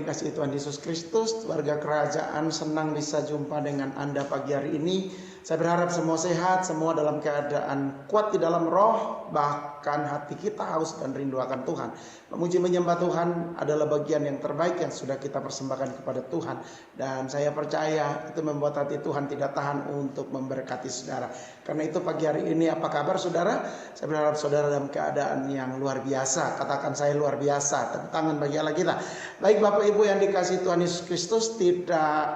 dikasihi Tuhan Yesus Kristus, warga kerajaan, senang bisa jumpa dengan Anda pagi hari ini. Saya berharap semua sehat, semua dalam keadaan kuat di dalam roh, bahkan hati kita haus dan rindu akan Tuhan. Memuji menyembah Tuhan adalah bagian yang terbaik yang sudah kita persembahkan kepada Tuhan. Dan saya percaya itu membuat hati Tuhan tidak tahan untuk memberkati saudara. Karena itu pagi hari ini apa kabar saudara? Saya berharap saudara dalam keadaan yang luar biasa. Katakan saya luar biasa. Tepuk tangan bagi Allah kita. Baik Bapak Ibu yang dikasihi Tuhan Yesus Kristus, tidak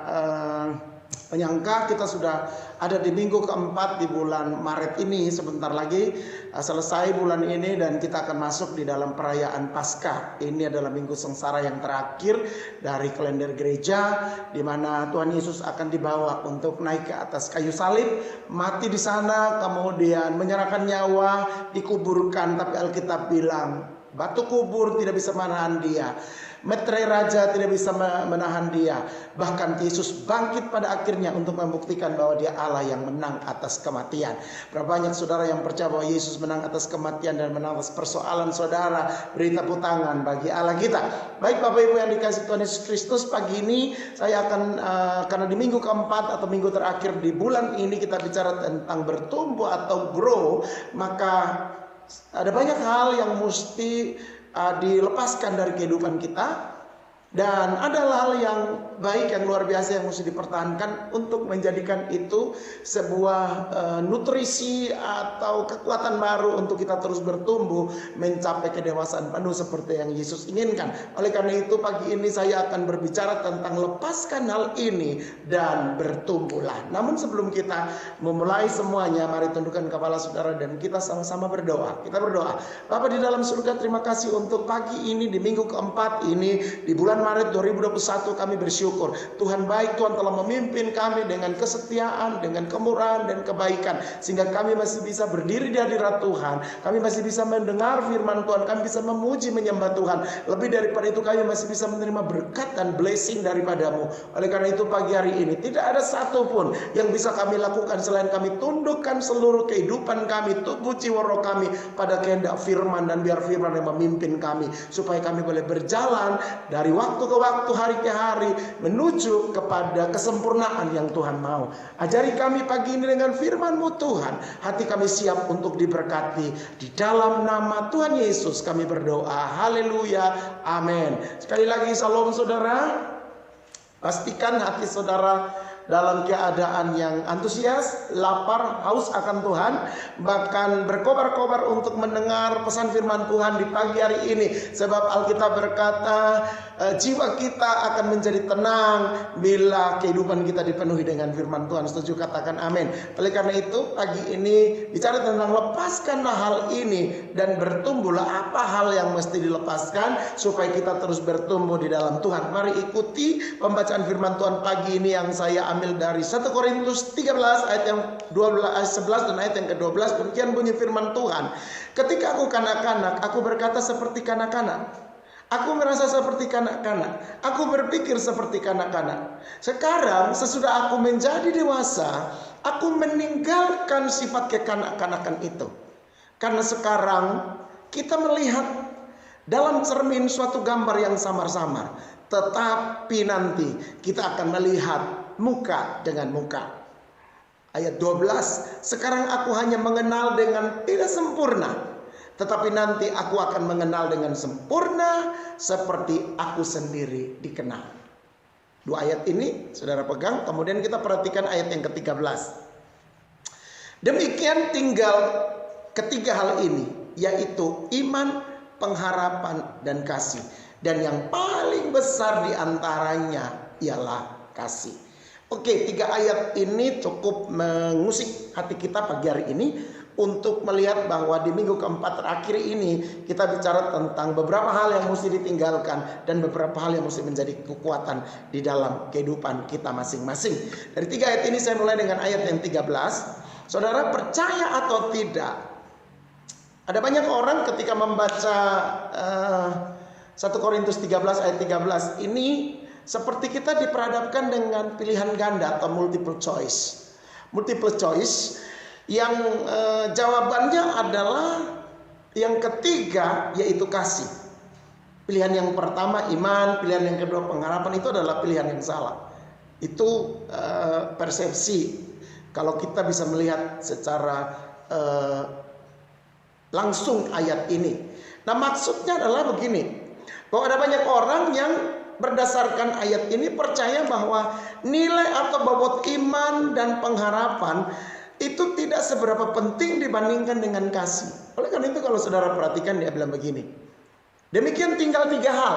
menyangka kita sudah ada di minggu keempat di bulan Maret ini. Sebentar lagi selesai bulan ini dan kita akan masuk di dalam perayaan Paskah. Ini adalah minggu sengsara yang terakhir dari kalender gereja, di mana Tuhan Yesus akan dibawa untuk naik ke atas kayu salib, mati di sana, kemudian menyerahkan nyawa, dikuburkan. Tapi Alkitab bilang batu kubur tidak bisa menahan dia, meterai raja tidak bisa menahan dia. Bahkan Yesus bangkit pada akhirnya untuk membuktikan bahwa dia Allah yang menang atas kematian. Berapa banyak saudara yang percaya bahwa Yesus menang atas kematian dan menang atas persoalan saudara? Beri tepuk tangan bagi Allah kita. Baik Bapak Ibu yang dikasihi Tuhan Yesus Kristus, pagi ini saya akan karena di minggu keempat atau minggu terakhir di bulan ini kita bicara tentang bertumbuh atau grow, maka ada banyak hal yang mesti dilepaskan dari kehidupan kita. Dan ada hal yang baik yang luar biasa yang mesti dipertahankan untuk menjadikan itu sebuah nutrisi atau kekuatan baru untuk kita terus bertumbuh mencapai kedewasaan penuh seperti yang Yesus inginkan. Oleh karena itu pagi ini saya akan berbicara tentang lepaskan hal ini dan bertumbuhlah. Namun sebelum kita memulai semuanya, mari tundukkan kepala saudara dan kita sama-sama berdoa. Kita berdoa. Bapa di dalam surga, terima kasih untuk pagi ini di minggu keempat ini di bulan Maret 2021 kami bersyukur. Tuhan baik, Tuhan telah memimpin kami dengan kesetiaan, dengan kemurahan dan kebaikan, sehingga kami masih bisa berdiri di hadirat Tuhan. Kami masih bisa mendengar firman Tuhan, kami bisa memuji menyembah Tuhan. Lebih daripada itu kami masih bisa menerima berkat dan blessing daripadamu. Oleh karena itu pagi hari ini tidak ada satupun yang bisa kami lakukan selain kami tundukkan seluruh kehidupan kami, tubuh jiwa roh kami pada kehendak firman, dan biar firman yang memimpin kami supaya kami boleh berjalan dari waktu ke waktu, hari ke hari, menuju kepada kesempurnaan yang Tuhan mau. Ajari kami pagi ini dengan firman-Mu Tuhan. Hati kami siap untuk diberkati. Di dalam nama Tuhan Yesus kami berdoa. Haleluya. Amin. Sekali lagi salam saudara. Pastikan hati saudara dalam keadaan yang antusias, lapar, haus akan Tuhan, bahkan berkobar-kobar untuk mendengar pesan firman Tuhan di pagi hari ini. Sebab Alkitab berkata, jiwa kita akan menjadi tenang bila kehidupan kita dipenuhi dengan firman Tuhan. Setuju? Katakan amin. Oleh karena itu pagi ini bicara tentang lepaskanlah hal ini dan bertumbuhlah. Apa hal yang mesti dilepaskan supaya kita terus bertumbuh di dalam Tuhan? Mari ikuti pembacaan firman Tuhan pagi ini yang saya ambil dari 1 Korintus 13 ayat yang 12, ayat 11 dan ayat yang ke-12. Demikian bunyi firman Tuhan. Ketika aku kanak-kanak, aku berkata seperti kanak-kanak. Aku merasa seperti kanak-kanak. Aku berpikir seperti kanak-kanak. Sekarang sesudah aku menjadi dewasa, aku meninggalkan sifat kekanak-kanakan itu. Karena sekarang kita melihat dalam cermin suatu gambar yang samar-samar. Tetapi nanti kita akan melihat muka dengan muka. Ayat 12. Sekarang aku hanya mengenal dengan tidak sempurna, tetapi nanti aku akan mengenal dengan sempurna seperti aku sendiri dikenal. Dua ayat ini saudara pegang. Kemudian kita perhatikan ayat yang ke-13. Demikian tinggal ketiga hal ini, yaitu iman, pengharapan, dan kasih. Dan yang paling besar di antaranya ialah kasih. Oke, 3 ayat ini cukup mengusik hati kita pagi hari ini untuk melihat bahwa di minggu keempat terakhir ini kita bicara tentang beberapa hal yang mesti ditinggalkan dan beberapa hal yang mesti menjadi kekuatan di dalam kehidupan kita masing-masing. Dari 3 ayat ini saya mulai dengan ayat yang 13. Saudara percaya atau tidak, ada banyak orang ketika membaca 1 Korintus 13 ayat 13 ini seperti kita diperhadapkan dengan pilihan ganda atau multiple choice. Multiple choice yang jawabannya adalah yang ketiga, yaitu kasih. Pilihan yang pertama iman, pilihan yang kedua pengharapan, itu adalah pilihan yang salah. Itu persepsi. Kalau kita bisa melihat secara langsung ayat ini. Nah, maksudnya adalah begini, bahwa ada banyak orang yang berdasarkan ayat ini percaya bahwa nilai atau bobot iman dan pengharapan itu tidak seberapa penting dibandingkan dengan kasih. Oleh karena itu kalau saudara perhatikan, dia bilang begini, demikian tinggal 3 hal,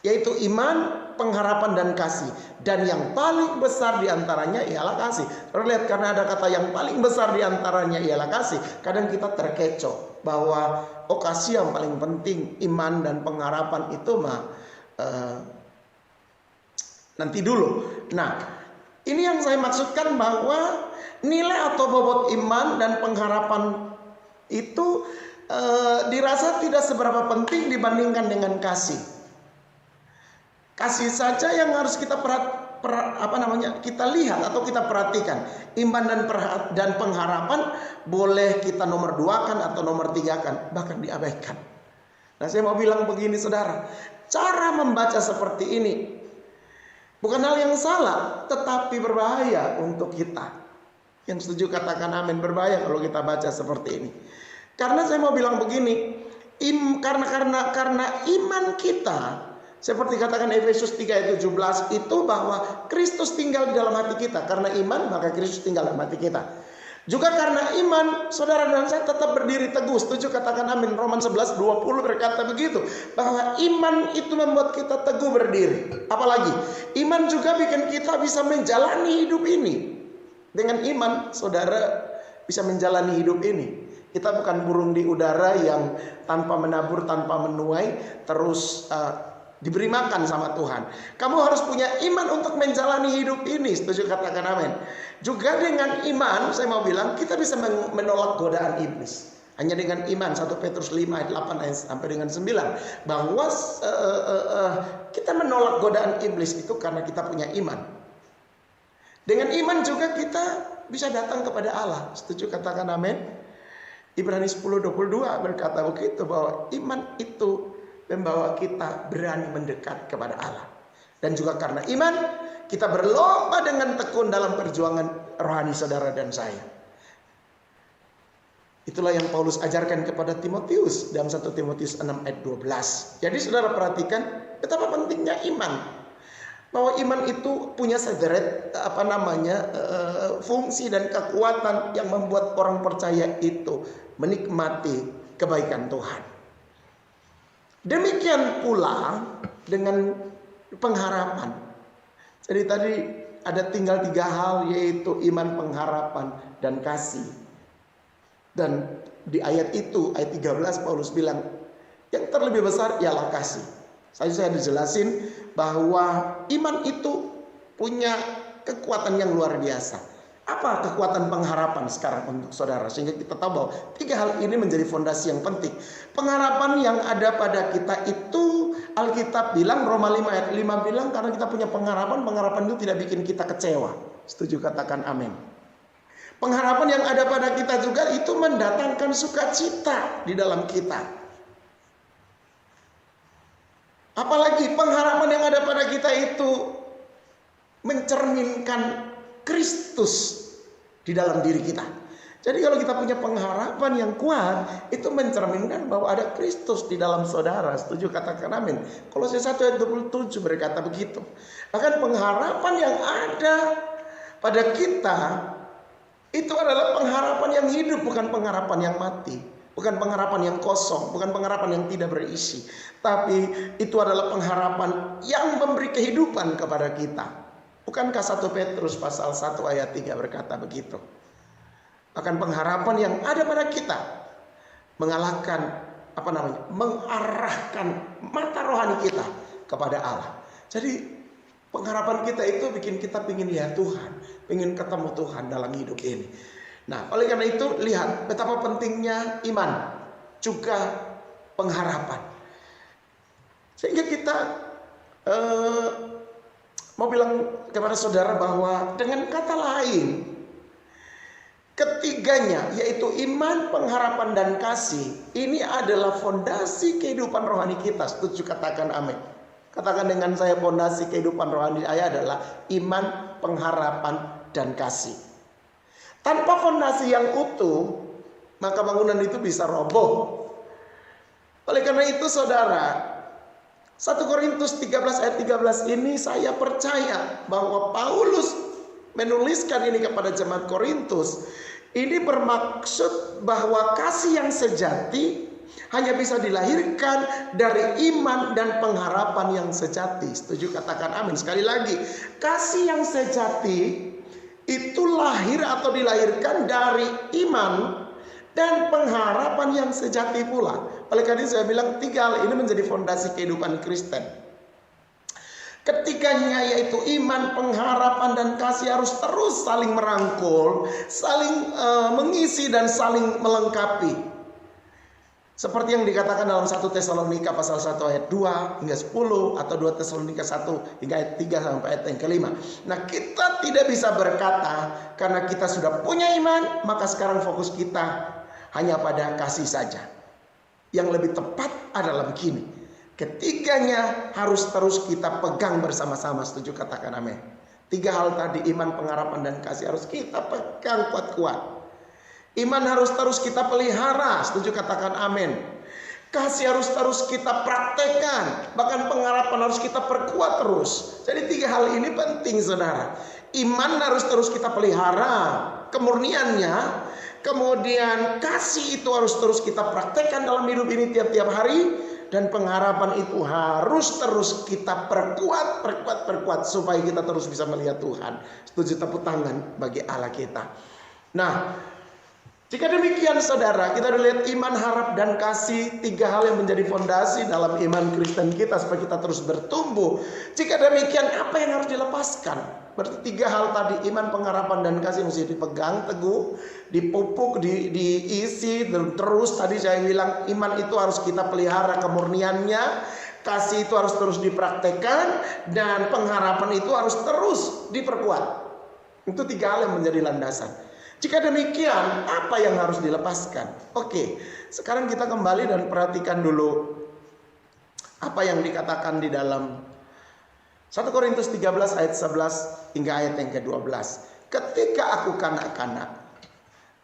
yaitu iman, pengharapan, dan kasih. Dan yang paling besar diantaranya ialah kasih. Saudara lihat, karena ada kata yang paling besar diantaranya ialah kasih, kadang kita terkecoh bahwa kasih yang paling penting, iman dan pengharapan itu mah nanti dulu. Nah, ini yang saya maksudkan, bahwa nilai atau bobot iman dan pengharapan itu dirasa tidak seberapa penting dibandingkan dengan kasih. Kasih saja yang harus kita kita lihat atau kita perhatikan. Iman dan pengharapan boleh kita nomor 2-kan atau nomor 3-kan, bahkan diabaikan. Nah, saya mau bilang begini saudara, cara membaca seperti ini bukan hal yang salah, tetapi berbahaya untuk kita. Yang setuju katakan amin. Berbahaya kalau kita baca seperti ini. Karena saya mau bilang begini, karena iman kita, seperti katakan Efesus 3 ayat 17 itu, bahwa Kristus tinggal di dalam hati kita. Karena iman maka Kristus tinggal dalam hati kita. Juga karena iman, saudara dan saya tetap berdiri teguh. Setuju katakan amin. Roman 11:20 berkata begitu, bahwa iman itu membuat kita teguh berdiri. Apalagi iman juga bikin kita bisa menjalani hidup ini. Dengan iman saudara bisa menjalani hidup ini. Kita bukan burung di udara yang tanpa menabur, tanpa menuai, terus diberi makan sama Tuhan. Kamu harus punya iman untuk menjalani hidup ini. Setuju katakan amin. Juga dengan iman, saya mau bilang, kita bisa menolak godaan iblis. Hanya dengan iman. 1 Petrus 5 ayat 8 sampai dengan 9. Bahwa kita menolak godaan iblis itu karena kita punya iman. Dengan iman juga kita bisa datang kepada Allah. Setuju katakan amin. Ibrani 10:22 berkata begitu, bahwa iman itu membawa kita berani mendekat kepada Allah. Dan juga karena iman kita berlomba dengan tekun dalam perjuangan rohani saudara dan saya. Itulah yang Paulus ajarkan kepada Timotius dalam 1 Timotius 6 ayat 12. Jadi saudara perhatikan betapa pentingnya iman. Bahwa iman itu punya sederet fungsi dan kekuatan yang membuat orang percaya itu menikmati kebaikan Tuhan. Demikian pula dengan pengharapan. Jadi tadi ada tinggal 3 hal, yaitu iman, pengharapan, dan kasih. Dan di ayat itu, ayat 13 Paulus bilang, yang terlebih besar ialah kasih. Saya dijelasin bahwa iman itu punya kekuatan yang luar biasa. Apa kekuatan pengharapan sekarang untuk saudara? Sehingga kita tahu bahwa 3 hal ini menjadi fondasi yang penting. Pengharapan yang ada pada kita itu, Alkitab bilang, Roma 5 ayat 5 bilang, karena kita punya pengharapan, pengharapan itu tidak bikin kita kecewa. Setuju katakan amin. Pengharapan yang ada pada kita juga itu mendatangkan sukacita di dalam kita. Apalagi pengharapan yang ada pada kita itu mencerminkan Kristus di dalam diri kita. Jadi kalau kita punya pengharapan yang kuat, itu mencerminkan bahwa ada Kristus di dalam saudara. Setuju katakan amin. Kolose 1 ayat 27 berkata begitu. Bahkan pengharapan yang ada pada kita itu adalah pengharapan yang hidup, bukan pengharapan yang mati. Bukan pengharapan yang kosong, bukan pengharapan yang tidak berisi. Tapi itu adalah pengharapan yang memberi kehidupan kepada kita. Bukankah 1 Petrus pasal 1 ayat 3 berkata begitu? Bahkan pengharapan yang ada pada kita mengarahkan mata rohani kita kepada Allah. Jadi pengharapan kita itu bikin kita ingin lihat Tuhan, ingin ketemu Tuhan dalam hidup ini. Nah, oleh karena itu lihat betapa pentingnya iman juga pengharapan. Sehingga kita mau bilang kepada saudara bahwa dengan kata lain, 3 ketiganya yaitu iman, pengharapan, dan kasih. Ini adalah fondasi kehidupan rohani kita. Setuju? Katakan amin. Katakan dengan saya, fondasi kehidupan rohani saya adalah iman, pengharapan, dan kasih. Tanpa fondasi yang utuh, maka bangunan itu bisa roboh. Oleh karena itu saudara, 1 Korintus 13 ayat 13 ini saya percaya bahwa Paulus menuliskan ini kepada jemaat Korintus. Ini bermaksud bahwa kasih yang sejati hanya bisa dilahirkan dari iman dan pengharapan yang sejati. Setuju? Katakan amin. Sekali lagi, kasih yang sejati itu lahir atau dilahirkan dari iman dan pengharapan yang sejati pula. Oleh karena itu saya bilang 3 hal ini menjadi fondasi kehidupan Kristen. Ketiganya yaitu iman, pengharapan, dan kasih harus terus saling merangkul, saling mengisi dan saling melengkapi. Seperti yang dikatakan dalam 1 Tesalonika pasal 1 ayat 2 hingga 10 atau 2 Tesalonika 1 hingga ayat 3 sampai ayat yang kelima. Nah, kita tidak bisa berkata karena kita sudah punya iman, maka sekarang fokus kita hanya pada kasih saja. Yang lebih tepat adalah begini. Ketiganya harus terus kita pegang bersama-sama. Setuju? Katakan amin. 3 hal tadi, iman, pengharapan, dan kasih harus kita pegang kuat-kuat. Iman harus terus kita pelihara. Setuju? Katakan amin. Kasih harus terus kita praktekkan. Bahkan pengharapan harus kita perkuat terus. Jadi 3 hal ini penting saudara. Iman harus terus kita pelihara kemurniannya. Kemudian kasih itu harus terus kita praktekkan dalam hidup ini tiap-tiap hari. Dan pengharapan itu harus terus kita perkuat supaya kita terus bisa melihat Tuhan. Setuju? Tepuk tangan bagi Allah kita. Nah, jika demikian saudara, kita udah lihat iman, harap, dan kasih, 3 hal yang menjadi fondasi dalam iman Kristen kita supaya kita terus bertumbuh. Jika demikian, apa yang harus dilepaskan? Berarti 3 hal tadi, iman, pengharapan, dan kasih mesti dipegang teguh, dipupuk, diisi, dan terus tadi saya bilang iman itu harus kita pelihara kemurniannya, kasih itu harus terus dipraktekkan, dan pengharapan itu harus terus diperkuat. Itu 3 hal yang menjadi landasan. Jika demikian, apa yang harus dilepaskan? Oke, sekarang kita kembali dan perhatikan dulu apa yang dikatakan di dalam 1 Korintus 13 ayat 11 hingga ayat yang ke-12. Ketika aku kanak-kanak,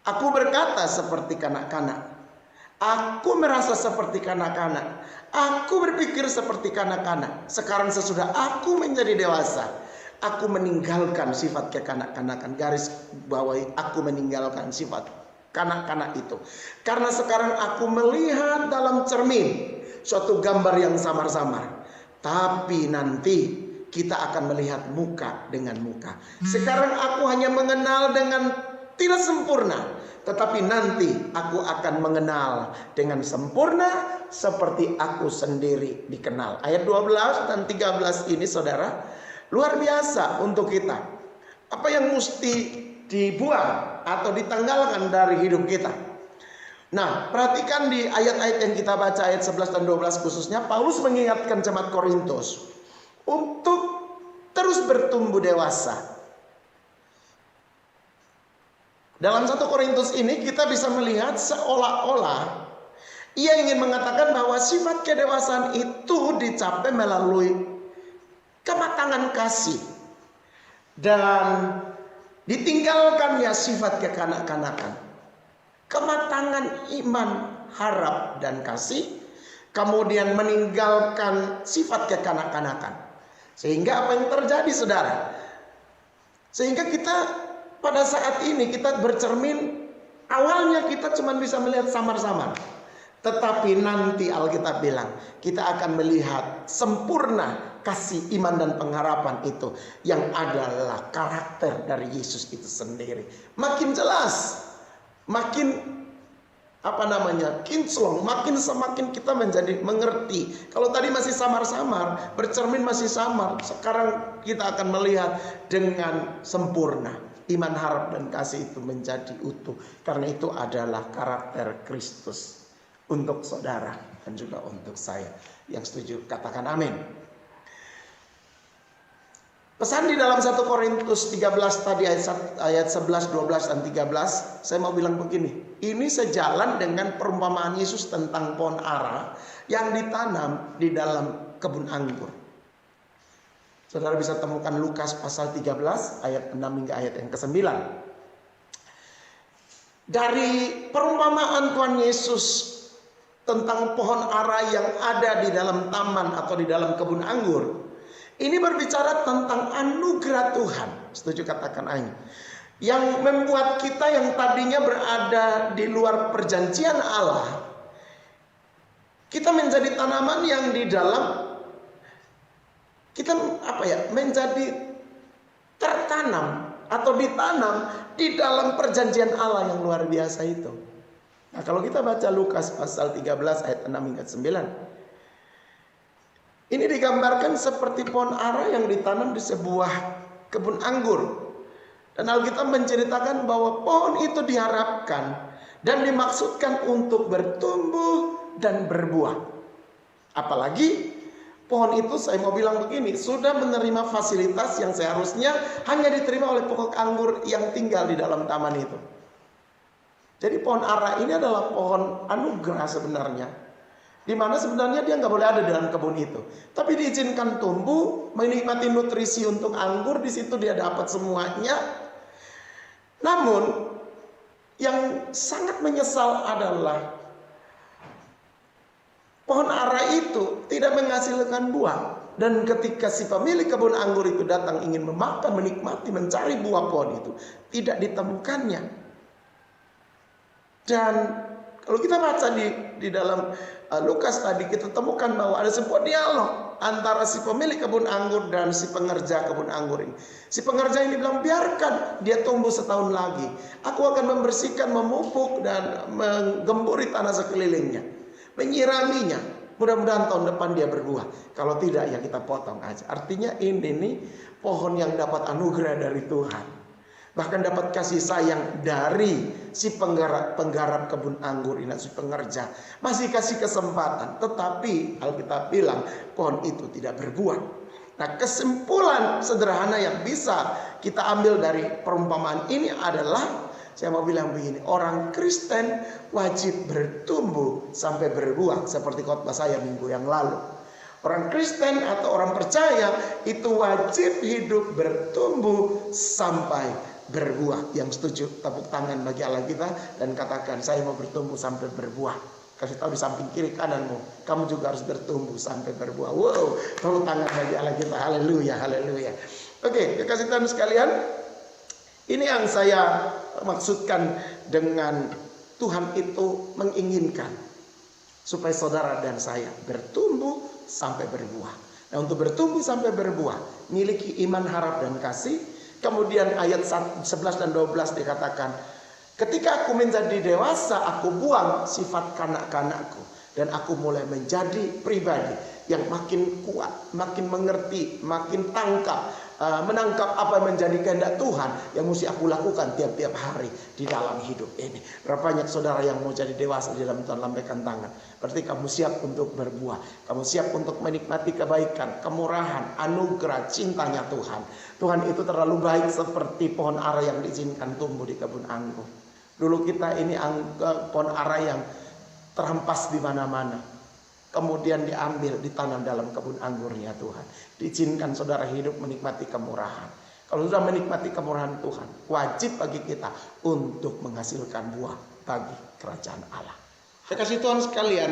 aku berkata seperti kanak-kanak. Aku merasa seperti kanak-kanak. Aku berpikir seperti kanak-kanak. Sekarang sesudah aku menjadi dewasa, aku meninggalkan sifat kekanak-kanakan. Garis bawahi, aku meninggalkan sifat kanak-kanak itu. Karena sekarang aku melihat dalam cermin suatu gambar yang samar-samar. Tapi nanti kita akan melihat muka dengan muka. Sekarang aku hanya mengenal dengan tidak sempurna. Tetapi nanti aku akan mengenal dengan sempurna seperti aku sendiri dikenal. Ayat 12 dan 13 ini saudara, luar biasa untuk kita. Apa yang mesti dibuang atau ditanggalkan dari hidup kita? Nah, perhatikan di ayat-ayat yang kita baca, ayat 11 dan 12 khususnya, Paulus mengingatkan jemaat Korintus untuk terus bertumbuh dewasa. Dalam 1 Korintus ini kita bisa melihat seolah-olah ia ingin mengatakan bahwa sifat kedewasaan itu dicapai melalui kematangan kasih dan ditinggalkannya sifat kekanak-kanakan. Kematangan iman, harap, dan kasih, kemudian meninggalkan sifat kekanak-kanakan. Sehingga apa yang terjadi saudara? Sehingga kita pada saat ini kita bercermin, awalnya kita cuma bisa melihat samar-samar. Tetapi nanti Alkitab bilang kita akan melihat sempurna kasih, iman, dan pengharapan itu, yang adalah karakter dari Yesus itu sendiri. Makin jelas, makin kinclong, semakin kita menjadi mengerti. Kalau tadi masih samar-samar, bercermin masih samar, sekarang kita akan melihat dengan sempurna. Iman, harap, dan kasih itu menjadi utuh. Karena itu adalah karakter Kristus untuk saudara dan juga untuk saya. Yang setuju katakan amin. Pesan di dalam 1 Korintus 13 tadi ayat 11, 12 dan 13, saya mau bilang begini. Ini sejalan dengan perumpamaan Yesus tentang pohon ara yang ditanam di dalam kebun anggur. Saudara bisa temukan Lukas pasal 13 ayat 6 hingga ayat yang ke-9. Dari perumpamaan Tuhan Yesus tentang pohon ara yang ada di dalam taman atau di dalam kebun anggur, ini berbicara tentang anugerah Tuhan. Setuju, katakan amin. Yang membuat kita yang tadinya berada di luar perjanjian Allah, kita menjadi tanaman yang di dalam, kita menjadi tertanam atau ditanam di dalam perjanjian Allah yang luar biasa itu. Nah, kalau kita baca Lukas pasal 13 ayat 6 hingga 9, ini digambarkan seperti pohon ara yang ditanam di sebuah kebun anggur. Dan Alkitab menceritakan bahwa pohon itu diharapkan dan dimaksudkan untuk bertumbuh dan berbuah. Apalagi pohon itu, saya mau bilang begini, sudah menerima fasilitas yang seharusnya hanya diterima oleh pokok anggur yang tinggal di dalam taman itu. Jadi pohon ara ini adalah pohon anugerah sebenarnya, di mana sebenarnya dia nggak boleh ada dalam kebun itu, tapi diizinkan tumbuh, menikmati nutrisi untuk anggur, di situ dia dapat semuanya. Namun yang sangat menyesal adalah pohon ara itu tidak menghasilkan buah, dan ketika si pemilik kebun anggur itu datang ingin memakan, menikmati, mencari buah pohon itu, tidak ditemukannya. Dan kalau kita baca di dalam Lukas tadi, kita temukan bahwa ada sebuah dialog antara si pemilik kebun anggur dan si pengerja kebun anggur ini. Si pengerja ini bilang, biarkan dia tumbuh setahun lagi. Aku akan membersihkan, memupuk dan menggemburi tanah sekelilingnya, menyiraminya. Mudah-mudahan tahun depan dia berbuah. Kalau tidak, ya kita potong aja. Artinya ini nih pohon yang dapat anugerah dari Tuhan. Bahkan dapat kasih sayang dari si penggarap kebun anggur ini, si pengerja. Masih kasih kesempatan. Tetapi Alkitab bilang pohon itu tidak berbuah. Nah, kesimpulan sederhana yang bisa kita ambil dari perumpamaan ini adalah, saya mau bilang begini, orang Kristen wajib bertumbuh sampai berbuah, seperti khotbah saya minggu yang lalu. Orang Kristen atau orang percaya itu wajib hidup bertumbuh sampai berbuah. Yang setuju tepuk tangan bagi Allah kita dan katakan, saya mau bertumbuh sampai berbuah. Kasih tahu di samping kiri kananmu, kamu juga harus bertumbuh sampai berbuah. Wow, tepuk tangan bagi Allah kita. Haleluya, haleluya. Oke, kekasih Tuhan sekalian, ini yang saya maksudkan dengan Tuhan itu menginginkan supaya saudara dan saya bertumbuh sampai berbuah. Nah, untuk bertumbuh sampai berbuah, miliki iman, harap dan kasih. Kemudian ayat 11 dan 12 dikatakan, ketika aku menjadi dewasa, aku buang sifat kanak-kanakku, dan aku mulai menjadi pribadi yang makin kuat, makin mengerti, makin menangkap apa yang menjadi kehendak Tuhan yang mesti aku lakukan tiap-tiap hari di dalam hidup ini. Berapa banyak saudara yang mau jadi dewasa di dalam Tuhan? Lambaikan tangan. Berarti kamu siap untuk berbuah. Kamu siap untuk menikmati kebaikan, kemurahan, anugerah, cintanya Tuhan. Tuhan itu terlalu baik, seperti pohon ara yang diizinkan tumbuh di kebun anggur. Dulu kita ini pohon ara yang terhempas di mana-mana. Kemudian diambil, ditanam dalam kebun anggurnya Tuhan. Diizinkan saudara hidup menikmati kemurahan. Kalau sudah menikmati kemurahan Tuhan, wajib bagi kita untuk menghasilkan buah bagi kerajaan Allah. Kekasih Tuhan sekalian,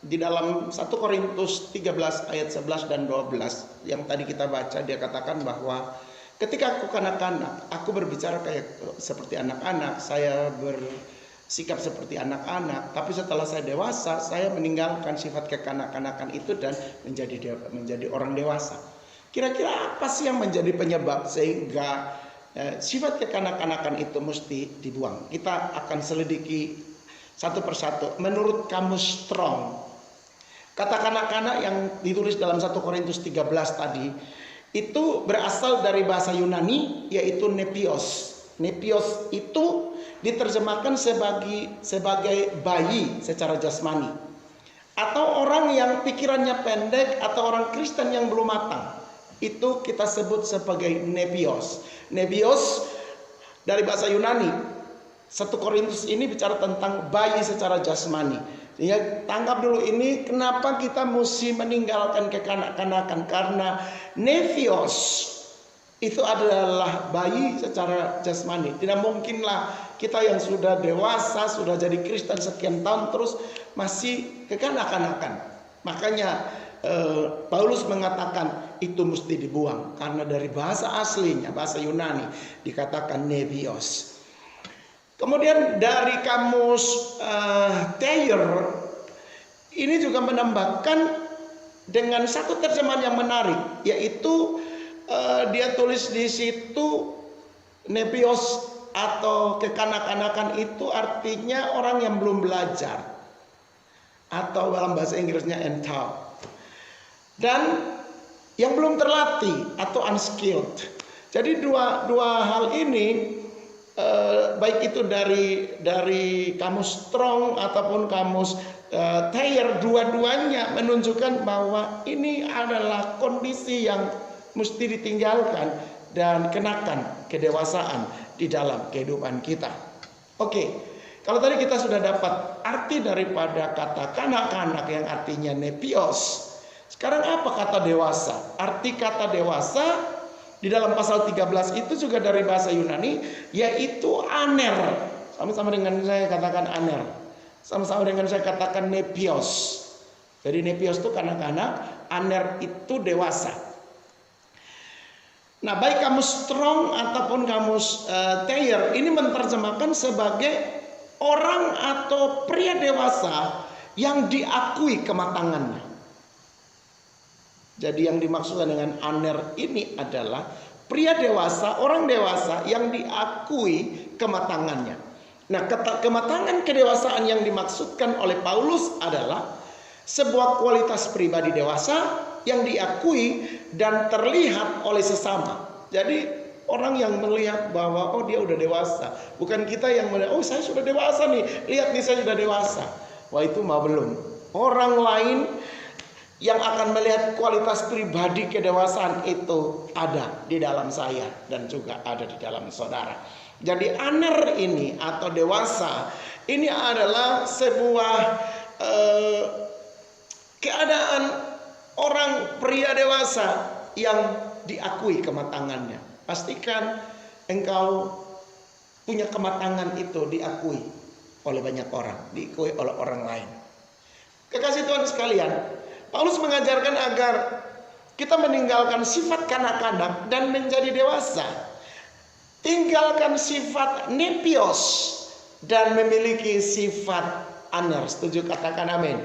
di dalam 1 Korintus 13 ayat 11 dan 12 yang tadi kita baca, dia katakan bahwa ketika aku kanak-kanak, aku berbicara seperti anak-anak, saya bersikap seperti anak-anak, tapi setelah saya dewasa, saya meninggalkan sifat kekanak-kanakan itu dan menjadi orang dewasa. Kira-kira apa sih yang menjadi penyebab sehingga sifat kekanak-kanakan itu mesti dibuang? Kita akan selidiki satu persatu. Menurut kamus Strong, kata kanak-kanak yang ditulis dalam 1 Korintus 13 tadi itu berasal dari bahasa Yunani, yaitu nepios. Nepios itu diterjemahkan sebagai bayi secara jasmani, atau orang yang pikirannya pendek, atau orang Kristen yang belum matang. itu kita sebut sebagai nepios. Nepios dari bahasa Yunani. 1 Korintus ini bicara tentang bayi secara jasmani. Ya, tangkap dulu ini kenapa kita mesti meninggalkan kekanak-kanakan, karena nepios itu adalah bayi secara jasmani. Tidak mungkinlah kita yang sudah dewasa, sudah jadi Kristen sekian tahun terus masih kekanak-kanakan. Makanya Paulus mengatakan itu mesti dibuang, karena dari bahasa aslinya, bahasa Yunani dikatakan nepios. Kemudian dari kamus Thayer ini juga menambahkan dengan satu terjemahan yang menarik, yaitu dia tulis di situ nepios atau kekanak-kanakan itu artinya orang yang belum belajar, atau dalam bahasa Inggrisnya entau, dan yang belum terlatih atau unskilled. Jadi dua hal ini, baik itu dari kamus Strong ataupun kamus Thayer, dua-duanya menunjukkan bahwa ini adalah kondisi yang mesti ditinggalkan dan kenakan kedewasaan di dalam kehidupan kita. Oke, kalau tadi kita sudah dapat arti daripada kata kanak-kanak yang artinya nepios. Sekarang apa kata dewasa? Arti kata dewasa di dalam pasal 13 itu juga dari bahasa Yunani, yaitu aner. Sama-sama dengan saya katakan aner. Sama-sama dengan saya katakan nepios. Jadi nepios itu kanak-kanak, aner itu dewasa. Nah, baik kamus Strong ataupun kamus Thayer ini menerjemahkan sebagai orang atau pria dewasa yang diakui kematangannya. Jadi yang dimaksudkan dengan aner ini adalah pria dewasa, orang dewasa yang diakui kematangannya. Nah, kematangan kedewasaan yang dimaksudkan oleh Paulus adalah sebuah kualitas pribadi dewasa yang diakui dan terlihat oleh sesama. Jadi orang yang melihat bahwa oh dia udah dewasa, bukan kita yang melihat oh saya sudah dewasa nih, lihat nih saya sudah dewasa. Wah, itu mah belum. Orang lain yang akan melihat kualitas pribadi kedewasaan itu ada di dalam saya dan juga ada di dalam saudara. Jadi aner ini atau dewasa ini adalah sebuah keadaan orang pria dewasa yang diakui kematangannya. Pastikan engkau punya kematangan itu diakui oleh banyak orang, diakui oleh orang lain. Kekasih Tuhan sekalian, Paulus mengajarkan agar kita meninggalkan sifat kanak-kanak dan menjadi dewasa. Tinggalkan sifat nepios dan memiliki sifat aner. Setuju? Katakan amin.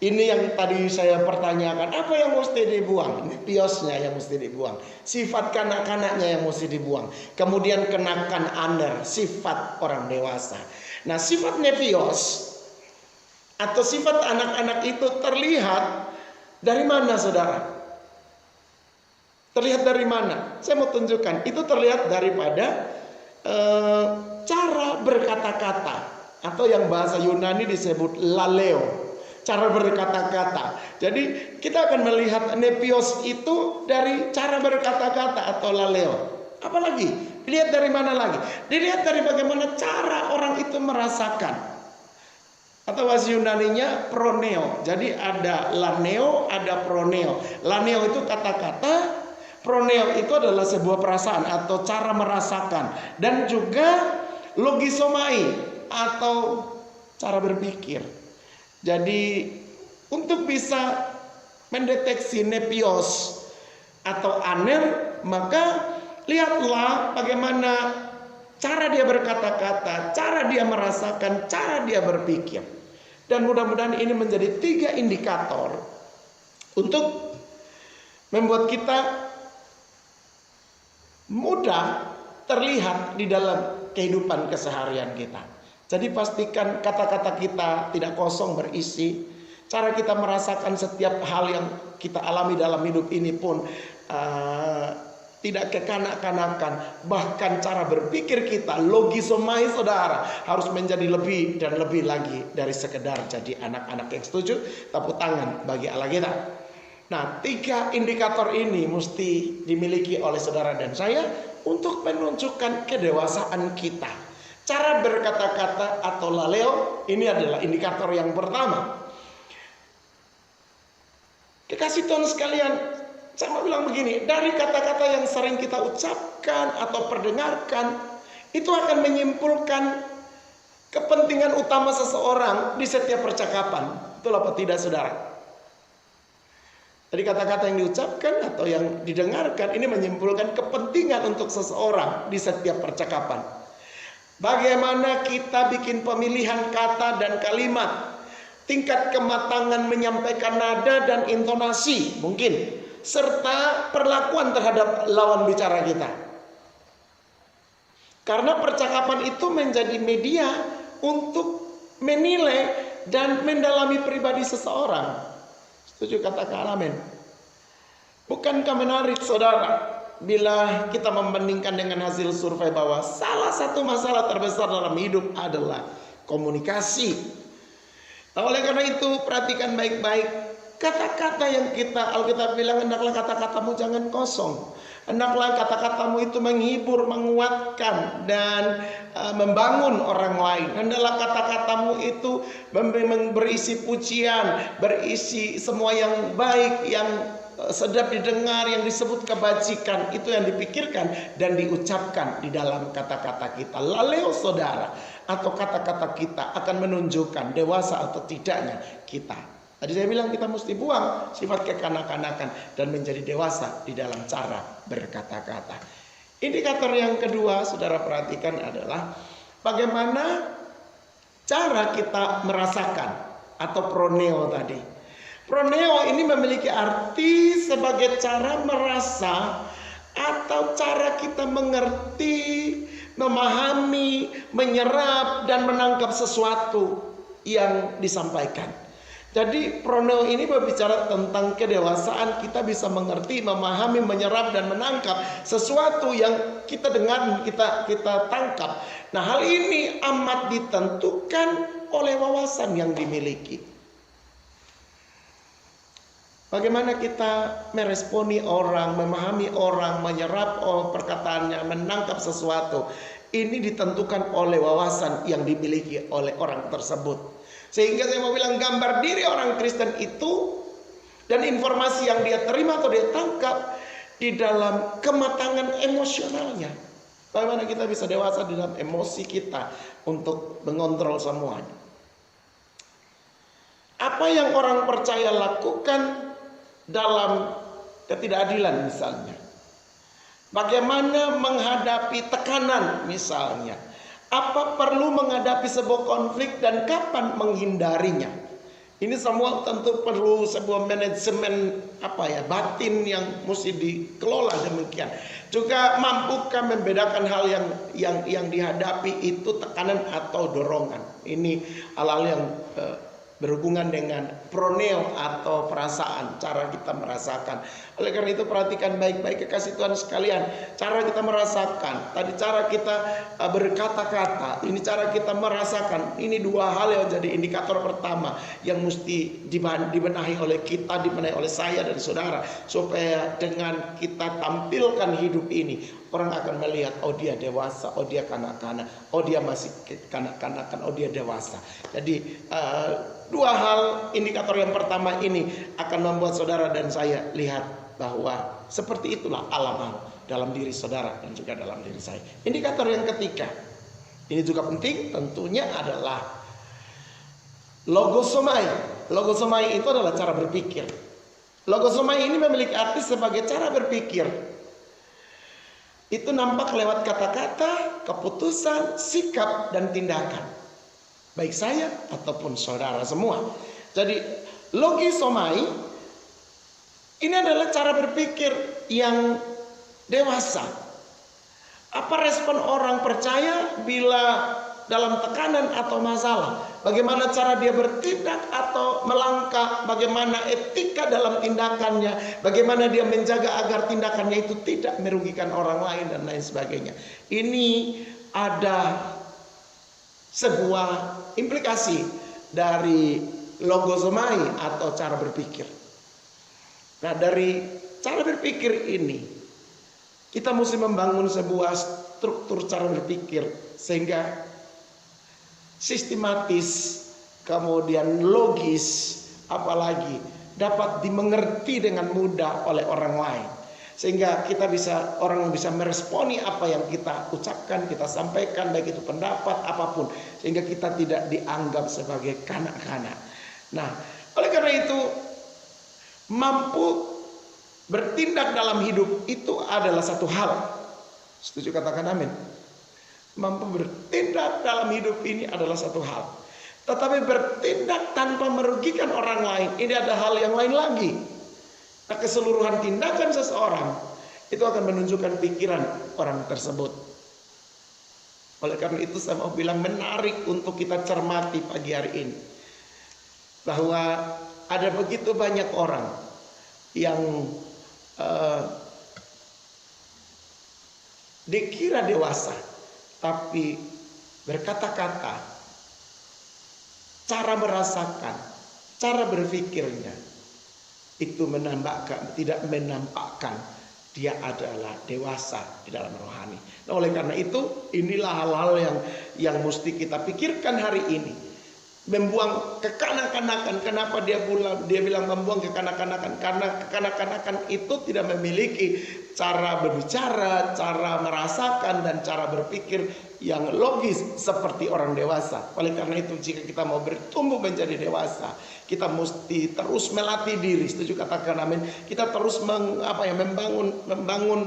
Ini yang tadi saya pertanyakan, apa yang mesti dibuang? Nepiosnya yang mesti dibuang, sifat kanak-kanaknya yang mesti dibuang. Kemudian kenakan aner, sifat orang dewasa. Nah, sifat nepios atau sifat anak-anak itu terlihat dari mana, saudara? Terlihat dari mana? Saya mau tunjukkan. Itu terlihat daripada cara berkata-kata, atau yang bahasa Yunani disebut laleo, cara berkata-kata. Jadi kita akan melihat nepios itu dari cara berkata-kata atau laleo. Apalagi? Dilihat dari mana lagi? Dilihat dari bagaimana cara orang itu merasakan. Atau bahasa Yunaninya proneo. Jadi ada laneo, ada proneo. Laneo itu kata-kata, proneo itu adalah sebuah perasaan atau cara merasakan. Dan juga logisomai atau cara berpikir. Jadi untuk bisa mendeteksi nepios atau aner, maka lihatlah bagaimana cara dia berkata-kata, cara dia merasakan, cara dia berpikir. Dan mudah-mudahan ini menjadi 3 indikator untuk membuat kita mudah terlihat di dalam kehidupan keseharian kita. Jadi pastikan kata-kata kita tidak kosong berisi. Cara kita merasakan setiap hal yang kita alami dalam hidup ini pun tidak kekanak-kanakan. Bahkan cara berpikir kita, logisomai saudara, harus menjadi lebih dan lebih lagi dari sekedar jadi anak-anak yang setuju. Tepuk tangan bagi Allah kita. Nah, 3 indikator ini mesti dimiliki oleh saudara dan saya untuk menunjukkan kedewasaan kita. Cara berkata-kata atau laleo ini adalah indikator yang pertama. Kekasih Tuhan sekalian, saya mau bilang begini, dari kata-kata yang sering kita ucapkan atau perdengarkan, itu akan menyimpulkan kepentingan utama seseorang di setiap percakapan. Betul apa tidak, saudara? Dari kata-kata yang diucapkan atau yang didengarkan ini menyimpulkan kepentingan untuk seseorang di setiap percakapan. Bagaimana kita bikin pemilihan kata dan kalimat, tingkat kematangan menyampaikan nada dan intonasi mungkin, serta perlakuan terhadap lawan bicara kita. Karena percakapan itu menjadi media untuk menilai dan mendalami pribadi seseorang. Setuju, katakan amin. Bukankah menarik, saudara, bila kita membandingkan dengan hasil survei bahwa salah satu masalah terbesar dalam hidup adalah komunikasi. Nah, oleh karena itu perhatikan baik-baik kata-kata yang Alkitab bilang, hendaklah kata-katamu jangan kosong. Hendaklah kata-katamu itu menghibur, menguatkan, dan membangun orang lain. Hendaklah kata-katamu itu berisi pujian, berisi semua yang baik, yang sedap didengar, yang disebut kebajikan. Itu yang dipikirkan dan diucapkan di dalam kata-kata kita. Laleo, saudara, atau kata-kata kita akan menunjukkan dewasa atau tidaknya kita. Tadi saya bilang kita mesti buang sifat kekanak-kanakan dan menjadi dewasa di dalam cara berkata-kata. Indikator yang kedua, saudara perhatikan, adalah bagaimana cara kita merasakan atau proneo tadi. Proneo ini memiliki arti sebagai cara merasa atau cara kita mengerti, memahami, menyerap dan menangkap sesuatu yang disampaikan. Jadi proneo ini berbicara tentang kedewasaan, kita bisa mengerti, memahami, menyerap dan menangkap sesuatu yang kita dengar, kita tangkap. Nah, hal ini amat ditentukan oleh wawasan yang dimiliki. Bagaimana kita meresponi orang, memahami orang, menyerap perkataannya, menangkap sesuatu, ini ditentukan oleh wawasan yang dimiliki oleh orang tersebut. Sehingga saya mau bilang, gambar diri orang Kristen itu dan informasi yang dia terima atau dia tangkap di dalam kematangan emosionalnya. Bagaimana kita bisa dewasa di dalam emosi kita untuk mengontrol semuanya. Apa yang orang percaya lakukan dalam ketidakadilan misalnya. Bagaimana menghadapi tekanan misalnya. Apa perlu menghadapi sebuah konflik dan kapan menghindarinya. Ini semua tentu perlu sebuah manajemen batin yang mesti dikelola demikian. Juga mampukah membedakan hal yang dihadapi itu tekanan atau dorongan. Ini hal-hal yang berhubungan dengan proneo atau perasaan, cara kita merasakan. Oleh karena itu perhatikan baik-baik kekasih Tuhan sekalian, cara kita merasakan, tadi cara kita berkata-kata, ini cara kita merasakan. Ini dua hal yang jadi indikator pertama yang mesti dibenahi oleh kita, dibenahi oleh saya dan saudara, supaya dengan kita tampilkan hidup ini, orang akan melihat, oh dia dewasa, oh dia kanak-kanak, oh dia masih kanak-kanakan, oh dia dewasa. Jadi dua hal indikator yang pertama ini akan membuat saudara dan saya lihat bahwa seperti itulah Allah dalam diri saudara dan juga dalam diri saya. Indikator yang ketiga, ini juga penting, tentunya adalah logosomai. Logosomai itu adalah cara berpikir. Logosomai ini memiliki arti sebagai cara berpikir. Itu nampak lewat kata-kata, keputusan, sikap, dan tindakan. Baik saya ataupun saudara semua. Jadi logisomai ini adalah cara berpikir yang dewasa. Apa respon orang percaya bila dalam tekanan atau masalah? Bagaimana cara dia bertindak atau melangkah? Bagaimana etika dalam tindakannya? Bagaimana dia menjaga agar tindakannya itu tidak merugikan orang lain dan lain sebagainya. Ini ada sebuah implikasi dari logosomai atau cara berpikir. Nah, dari cara berpikir ini kita mesti membangun sebuah struktur cara berpikir sehingga sistematis, kemudian logis, apalagi dapat dimengerti dengan mudah oleh orang lain. Sehingga kita orang bisa meresponi apa yang kita ucapkan, kita sampaikan, baik itu pendapat apapun, sehingga kita tidak dianggap sebagai kanak-kanak. Nah, oleh karena itu mampu bertindak dalam hidup itu adalah satu hal. Setuju, katakan amin. Mampu bertindak dalam hidup ini adalah satu hal. Tetapi bertindak tanpa merugikan orang lain, ini ada hal yang lain lagi. Nah, keseluruhan tindakan seseorang itu akan menunjukkan pikiran orang tersebut. Oleh karena itu saya mau bilang menarik untuk kita cermati pagi hari ini. Bahwa ada begitu banyak orang yang dikira dewasa, tapi berkata-kata, cara merasakan, cara berpikirnya itu tidak menampakkan dia adalah dewasa di dalam rohani. Nah, oleh karena itu inilah hal-hal yang mesti kita pikirkan hari ini. Membuang kekanak-kanakan. Kenapa dia bilang membuang kekanak-kanakan? Karena kekanak-kanakan itu tidak memiliki cara berbicara, cara merasakan, dan cara berpikir yang logis seperti orang dewasa. Oleh karena itu jika kita mau bertumbuh menjadi dewasa, kita mesti terus melatih diri. Setuju, katakan amin. Kita terus membangun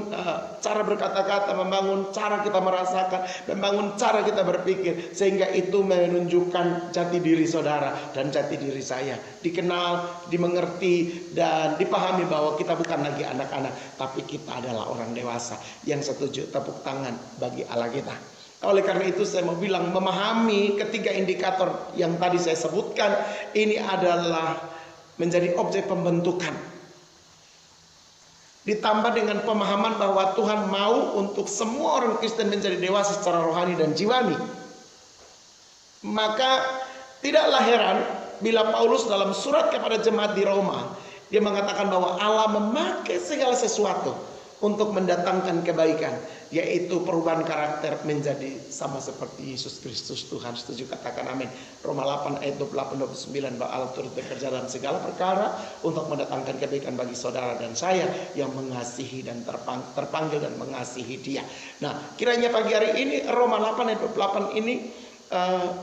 cara berkata-kata, membangun cara kita merasakan, membangun cara kita berpikir, sehingga itu menunjukkan jati diri saudara dan jati diri saya, dikenal, dimengerti, dan dipahami bahwa kita bukan lagi anak-anak, tapi kita adalah orang dewasa yang setuju. Tepuk tangan bagi Allah kita. Oleh karena itu saya mau bilang, memahami ketiga indikator yang tadi saya sebutkan ini adalah menjadi objek pembentukan. Ditambah dengan pemahaman bahwa Tuhan mau untuk semua orang Kristen menjadi dewasa secara rohani dan jiwani. Maka tidaklah heran bila Paulus dalam surat kepada jemaat di Roma, dia mengatakan bahwa Allah memakai segala sesuatu untuk mendatangkan kebaikan, yaitu perubahan karakter menjadi sama seperti Yesus Kristus Tuhan. Setuju, katakan amin. Roma 8 ayat 28-29, bahwa Allah turut bekerja dalam segala perkara untuk mendatangkan kebaikan bagi saudara dan saya yang mengasihi dan terpanggil dan mengasihi Dia. Nah, kiranya pagi hari ini Roma 8 ayat 28 ini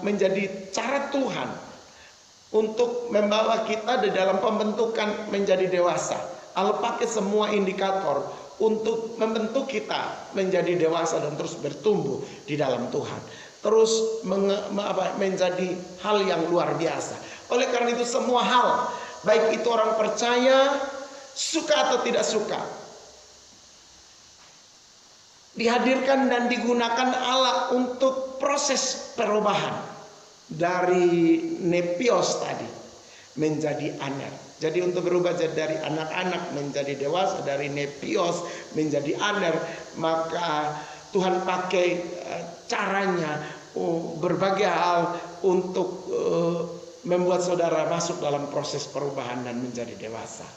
menjadi cara Tuhan untuk membawa kita di dalam pembentukan menjadi dewasa. Allah pakai semua indikator untuk membentuk kita menjadi dewasa dan terus bertumbuh di dalam Tuhan, terus menjadi hal yang luar biasa. Oleh karena itu semua hal, baik itu orang percaya, suka atau tidak suka, dihadirkan dan digunakan Allah untuk proses perubahan dari nepios tadi menjadi aner. Jadi untuk berubah dari anak-anak menjadi dewasa, dari nepios menjadi aner, maka Tuhan pakai caranya berbagai hal untuk membuat saudara masuk dalam proses perubahan dan menjadi dewasa.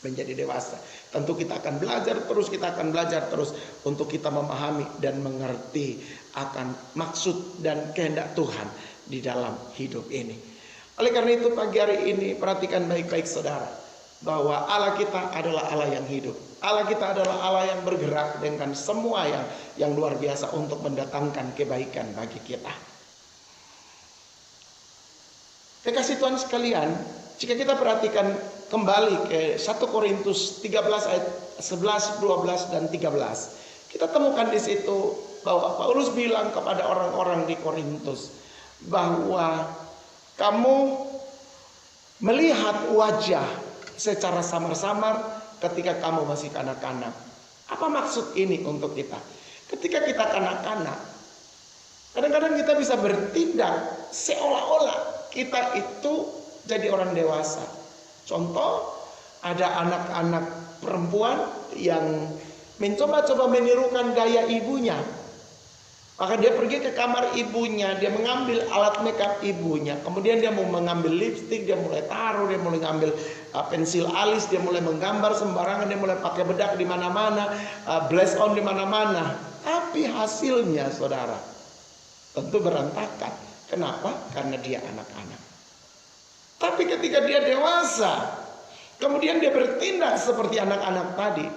Menjadi dewasa. Tentu kita akan belajar terus, untuk kita memahami dan mengerti akan maksud dan kehendak Tuhan di dalam hidup ini. Oleh karena itu pagi hari ini perhatikan baik-baik saudara, bahwa Allah kita adalah Allah yang hidup. Allah kita adalah Allah yang bergerak dengan semua yang luar biasa untuk mendatangkan kebaikan bagi kita. Kekasih Tuhan sekalian, jika kita perhatikan kembali ke 1 Korintus 13 ayat 11, 12 dan 13, kita temukan di situ bahwa Paulus bilang kepada orang-orang di Korintus bahwa kamu melihat wajah secara samar-samar ketika kamu masih kanak-kanak. Apa maksud ini untuk kita? Ketika kita kanak-kanak, kadang-kadang kita bisa bertindak seolah-olah kita itu jadi orang dewasa. Contoh, ada anak-anak perempuan yang mencoba-coba menirukan gaya ibunya. Maka dia pergi ke kamar ibunya, dia mengambil alat makeup ibunya, kemudian dia mau mengambil lipstik, dia mulai taruh, dia mulai ngambil pensil alis, dia mulai menggambar sembarangan, dia mulai pakai bedak di mana-mana, blush on di mana-mana. Tapi hasilnya, saudara, tentu berantakan. Kenapa? Karena dia anak-anak. Tapi ketika dia dewasa, kemudian dia bertindak seperti anak-anak tadi,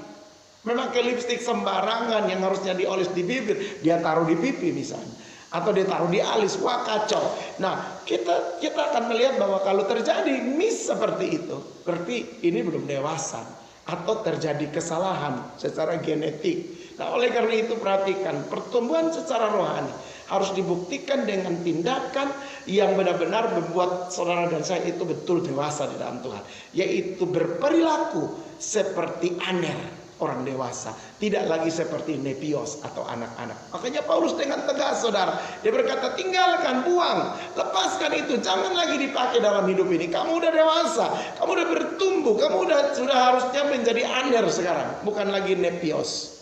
memakai lipstik sembarangan yang harusnya dioles di bibir, dia taruh di pipi misalnya, atau dia taruh di alis. Wah, kacau. Nah, kita akan melihat bahwa kalau terjadi miss seperti itu, berarti ini belum dewasa atau terjadi kesalahan secara genetik. Nah, oleh karena itu perhatikan, pertumbuhan secara rohani harus dibuktikan dengan tindakan yang benar-benar membuat saudara dan saya itu betul dewasa di dalam Tuhan, yaitu berperilaku seperti aner, orang dewasa, tidak lagi seperti nepios atau anak-anak. Makanya Paulus dengan tegas, saudara, dia berkata, tinggalkan, buang, lepaskan itu, jangan lagi dipakai dalam hidup ini. Kamu udah dewasa, kamu udah bertumbuh, kamu sudah harusnya menjadi aner sekarang, bukan lagi nepios.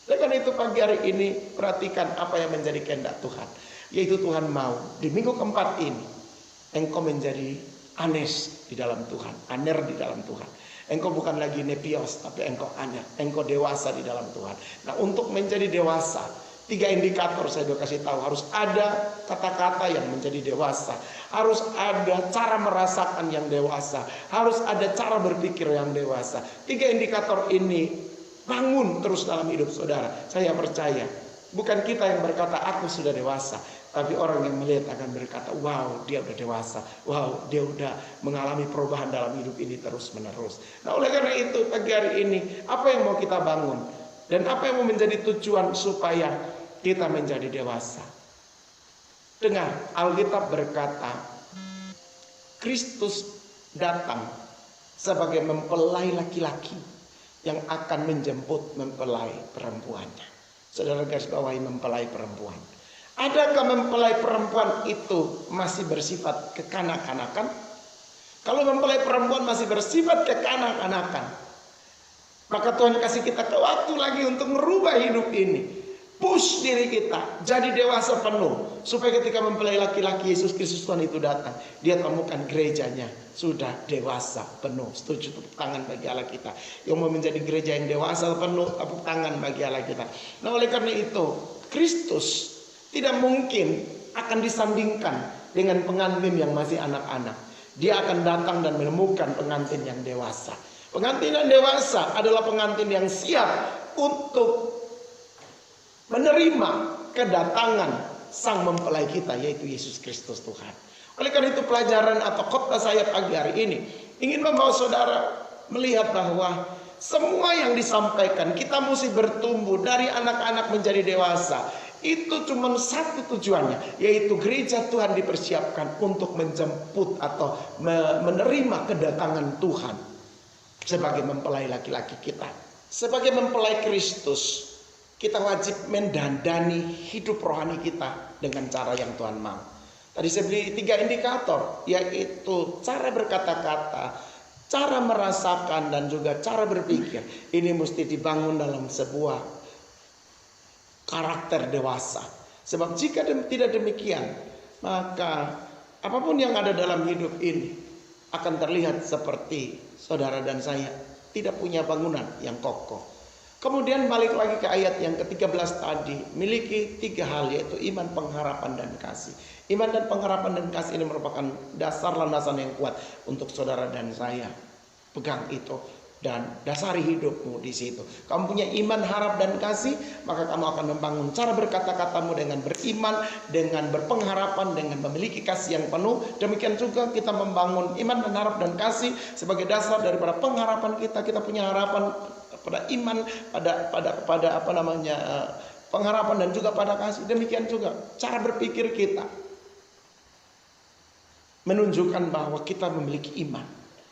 Oleh karena itu pagi hari ini perhatikan apa yang menjadi kehendak Tuhan, yaitu Tuhan mau di minggu keempat ini engkau menjadi anes di dalam Tuhan, aner di dalam Tuhan. Engkau bukan lagi nepios, tapi engkau aner, engkau dewasa di dalam Tuhan. Nah, untuk menjadi dewasa, 3 indikator saya sudah kasih tahu. Harus ada kata-kata yang menjadi dewasa, harus ada cara merasakan yang dewasa, harus ada cara berpikir yang dewasa. 3 indikator ini bangun terus dalam hidup saudara. Saya percaya bukan kita yang berkata aku sudah dewasa, tapi orang yang melihat akan berkata, wow, dia udah dewasa, wow, dia udah mengalami perubahan dalam hidup ini terus menerus. Nah, oleh karena itu pagi hari ini apa yang mau kita bangun dan apa yang mau menjadi tujuan supaya kita menjadi dewasa? Dengar, Alkitab berkata Kristus datang sebagai mempelai laki-laki yang akan menjemput mempelai perempuannya. Saudara garis bawahi mempelai perempuan. Adakah mempelai perempuan itu masih bersifat kekanak-kanakan? Kalau mempelai perempuan masih bersifat kekanak-kanakan, maka Tuhan kasih kita waktu lagi untuk merubah hidup ini. Push diri kita jadi dewasa penuh, supaya ketika mempelai laki-laki Yesus Kristus Tuhan itu datang, dia temukan gerejanya sudah dewasa penuh. Setuju? Tepuk tangan bagi Allah kita yang mau menjadi gereja yang dewasa penuh. Tepuk tangan bagi Allah kita. Nah, oleh karena itu Kristus tidak mungkin akan disandingkan dengan pengantin yang masih anak-anak. Dia akan datang dan menemukan pengantin yang dewasa. Pengantin yang dewasa adalah pengantin yang siap untuk menerima kedatangan sang mempelai kita, yaitu Yesus Kristus Tuhan. Oleh karena itu pelajaran atau khotbah saya pagi hari ini ingin membawa saudara melihat bahwa semua yang disampaikan kita mesti bertumbuh dari anak-anak menjadi dewasa. Itu cuma satu tujuannya, yaitu gereja Tuhan dipersiapkan untuk menjemput atau menerima kedatangan Tuhan sebagai mempelai laki-laki kita. Sebagai mempelai Kristus, kita wajib mendandani hidup rohani kita dengan cara yang Tuhan mau. Tadi saya beri 3 indikator, yaitu cara berkata-kata, cara merasakan, dan juga cara berpikir. Ini mesti dibangun dalam sebuah karakter dewasa. Sebab jika tidak demikian, maka apapun yang ada dalam hidup ini akan terlihat seperti saudara dan saya tidak punya bangunan yang kokoh. Kemudian balik lagi ke ayat yang ke-13 tadi, miliki 3 hal, yaitu iman, pengharapan, dan kasih. Iman dan pengharapan dan kasih ini merupakan dasar landasan yang kuat untuk saudara dan saya. Pegang itu dan dasari hidupmu di situ. Kamu punya iman, harap, dan kasih, maka kamu akan membangun cara berkata-katamu dengan beriman, dengan berpengharapan, dengan memiliki kasih yang penuh. Demikian juga kita membangun iman dan harap dan kasih sebagai dasar daripada pengharapan kita. Kita punya harapan pada iman, pada pengharapan, dan juga pada kasih. Demikian juga cara berpikir kita menunjukkan bahwa kita memiliki iman.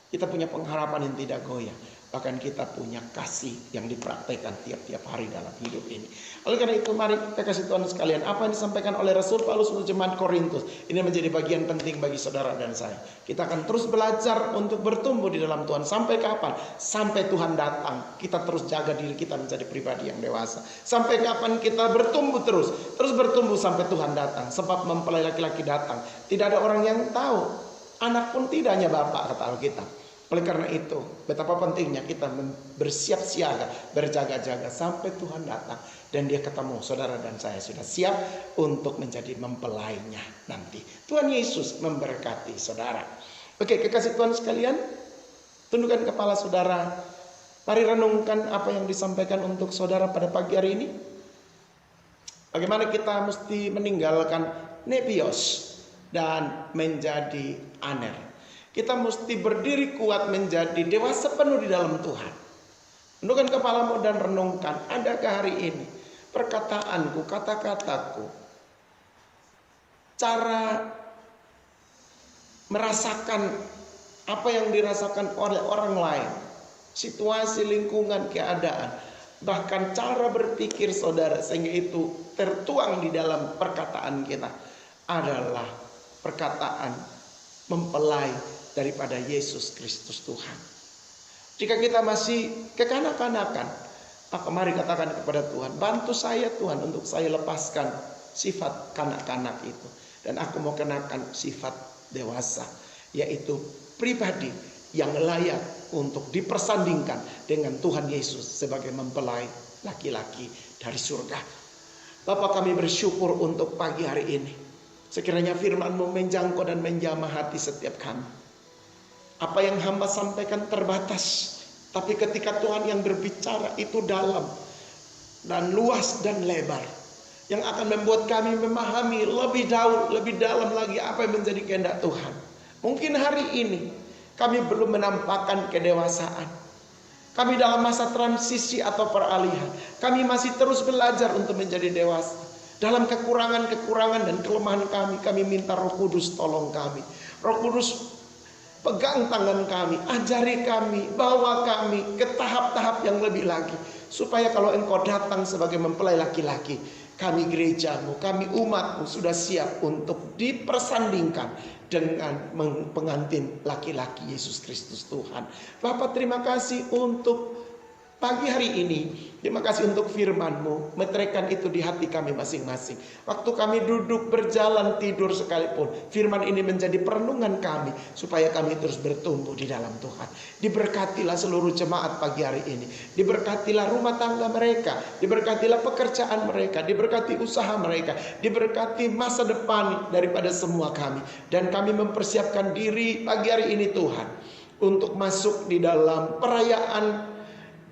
Kita punya pengharapan yang tidak goyah. Bahkan kita punya kasih yang dipraktekkan tiap-tiap hari dalam hidup ini. Oleh karena itu mari kita kasih Tuhan sekalian, apa yang disampaikan oleh Rasul Paulus untuk jemaat Korintus ini menjadi bagian penting bagi saudara dan saya. Kita akan terus belajar untuk bertumbuh di dalam Tuhan. Sampai kapan? Sampai Tuhan datang. Kita terus jaga diri kita menjadi pribadi yang dewasa. Sampai kapan kita bertumbuh terus bertumbuh sampai Tuhan datang. Sebab mempelai laki-laki datang, tidak ada orang yang tahu, anak pun tidak, hanya Bapa, kata Alkitab. Oleh karena itu, betapa pentingnya kita bersiap siaga, berjaga-jaga sampai Tuhan datang dan dia ketemu saudara dan saya sudah siap untuk menjadi mempelainya nanti. Tuhan Yesus memberkati saudara. Oke, kekasih Tuhan sekalian, tundukkan kepala saudara. Mari renungkan apa yang disampaikan untuk saudara pada pagi hari ini. Bagaimana kita mesti meninggalkan nepios dan menjadi aner. Kita mesti berdiri kuat menjadi dewasa penuh di dalam Tuhan. Tundukkan kepalamu dan renungkan, adakah hari ini perkataanku, kata-kataku, cara merasakan apa yang dirasakan oleh orang lain, situasi, lingkungan, keadaan, bahkan cara berpikir saudara, sehingga itu tertuang di dalam perkataan kita adalah perkataan mempelai daripada Yesus Kristus Tuhan. Jika kita masih kekanak-kanakan, maka mari katakan kepada Tuhan, bantu saya Tuhan untuk saya lepaskan sifat kanak-kanak itu. Dan aku mau kenakan sifat dewasa, yaitu pribadi yang layak untuk dipersandingkan dengan Tuhan Yesus sebagai mempelai laki-laki dari surga. Bapa, kami bersyukur untuk pagi hari ini. Sekiranya firman-Mu menjangkau dan menjamah hati setiap kami. Apa yang hamba sampaikan terbatas, tapi ketika Tuhan yang berbicara itu dalam dan luas dan lebar, yang akan membuat kami memahami lebih dalam lagi apa yang menjadi kehendak Tuhan. Mungkin hari ini kami belum menampakkan kedewasaan. Kami dalam masa transisi atau peralihan. Kami masih terus belajar untuk menjadi dewasa. Dalam kekurangan-kekurangan dan kelemahan kami minta Roh Kudus tolong kami. Roh Kudus pegang tangan kami, ajari kami, bawa kami ke tahap-tahap yang lebih lagi. Supaya kalau Engkau datang sebagai mempelai laki-laki, kami gerejamu, kami umatmu sudah siap untuk dipersandingkan dengan pengantin laki-laki Yesus Kristus Tuhan. Bapak, terima kasih untuk pagi hari ini. Terima kasih untuk firman-Mu. Meteraikan itu di hati kami masing-masing. Waktu kami duduk, berjalan, tidur sekalipun, firman ini menjadi perenungan kami, supaya kami terus bertumbuh di dalam Tuhan. Diberkatilah seluruh jemaat pagi hari ini. Diberkatilah rumah tangga mereka. Diberkatilah pekerjaan mereka. Diberkati usaha mereka. Diberkati masa depan daripada semua kami. Dan kami mempersiapkan diri pagi hari ini Tuhan, untuk masuk di dalam perayaan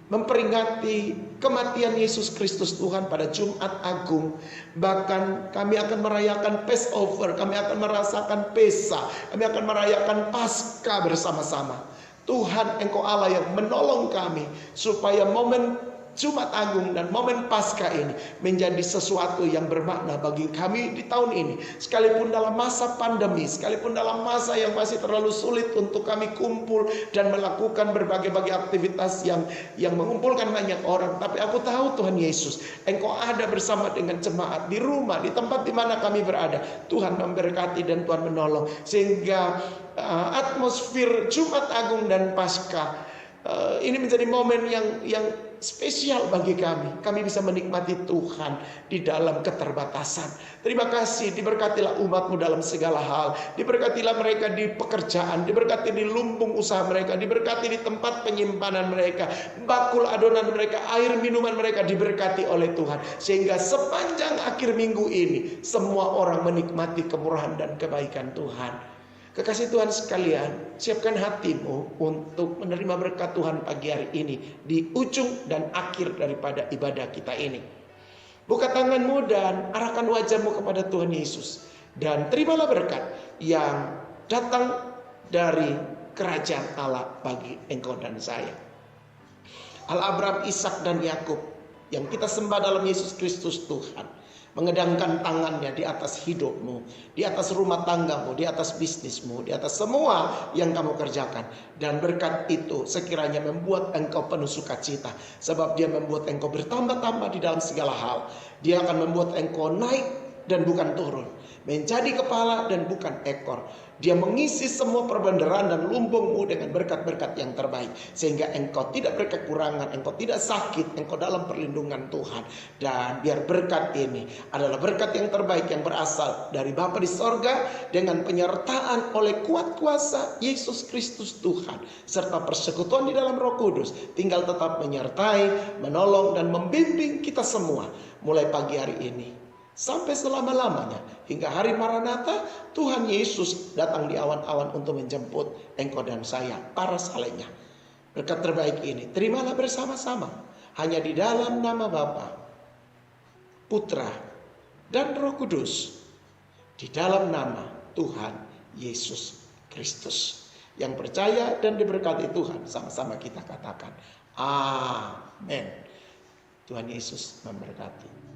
memperingati kematian Yesus Kristus Tuhan pada Jumat Agung. Bahkan kami akan merayakan Passover, kami akan merasakan Pesa, kami akan merayakan Paskah bersama-sama. Tuhan, Engkau Allah yang menolong kami supaya momen Jumat Agung dan momen Paskah ini menjadi sesuatu yang bermakna bagi kami di tahun ini. Sekalipun dalam masa pandemi, sekalipun dalam masa yang masih terlalu sulit untuk kami kumpul dan melakukan berbagai-bagai aktivitas yang mengumpulkan banyak orang. Tapi aku tahu Tuhan Yesus, Engkau ada bersama dengan jemaat di rumah, di tempat di mana kami berada. Tuhan memberkati dan Tuhan menolong. Sehingga atmosfer Jumat Agung dan Paskah ini menjadi momen yang spesial bagi kami. Kami bisa menikmati Tuhan di dalam keterbatasan. Terima kasih, diberkatilah umat-Mu dalam segala hal. Diberkatilah mereka di pekerjaan, diberkati di lumbung usaha mereka, diberkati di tempat penyimpanan mereka, bakul adonan mereka, air minuman mereka diberkati oleh Tuhan. Sehingga sepanjang akhir minggu ini semua orang menikmati kemurahan dan kebaikan Tuhan. Kekasih Tuhan sekalian, siapkan hatimu untuk menerima berkat Tuhan pagi hari ini di ujung dan akhir daripada ibadah kita ini. Buka tanganmu dan arahkan wajahmu kepada Tuhan Yesus, dan terimalah berkat yang datang dari kerajaan Allah bagi engkau dan saya. Allah Abraham, Ishak dan Yakub yang kita sembah dalam Yesus Kristus Tuhan, Mengedangkan tangannya di atas hidupmu, di atas rumah tanggamu, di atas bisnismu, di atas semua yang kamu kerjakan. Dan berkat itu sekiranya membuat engkau penuh sukacita. Sebab dia membuat engkau bertambah-tambah di dalam segala hal. Dia akan membuat engkau naik dan bukan turun. Menjadi kepala dan bukan ekor. Dia mengisi semua perbendaharaan dan lumbungmu dengan berkat-berkat yang terbaik. Sehingga engkau tidak berkekurangan, engkau tidak sakit, engkau dalam perlindungan Tuhan. Dan biar berkat ini adalah berkat yang terbaik yang berasal dari Bapa di sorga, dengan penyertaan oleh kuat kuasa Yesus Kristus Tuhan, serta persekutuan di dalam Roh Kudus, tinggal tetap menyertai, menolong dan membimbing kita semua mulai pagi hari ini sampai selama-lamanya, hingga hari Maranatha Tuhan Yesus datang di awan-awan untuk menjemput engkau dan saya, para salehnya. Berkat terbaik ini terimalah bersama-sama hanya di dalam nama Bapa, Putra dan Roh Kudus, di dalam nama Tuhan Yesus Kristus. Yang percaya dan diberkati Tuhan, sama-sama kita katakan amin. Tuhan Yesus memberkati.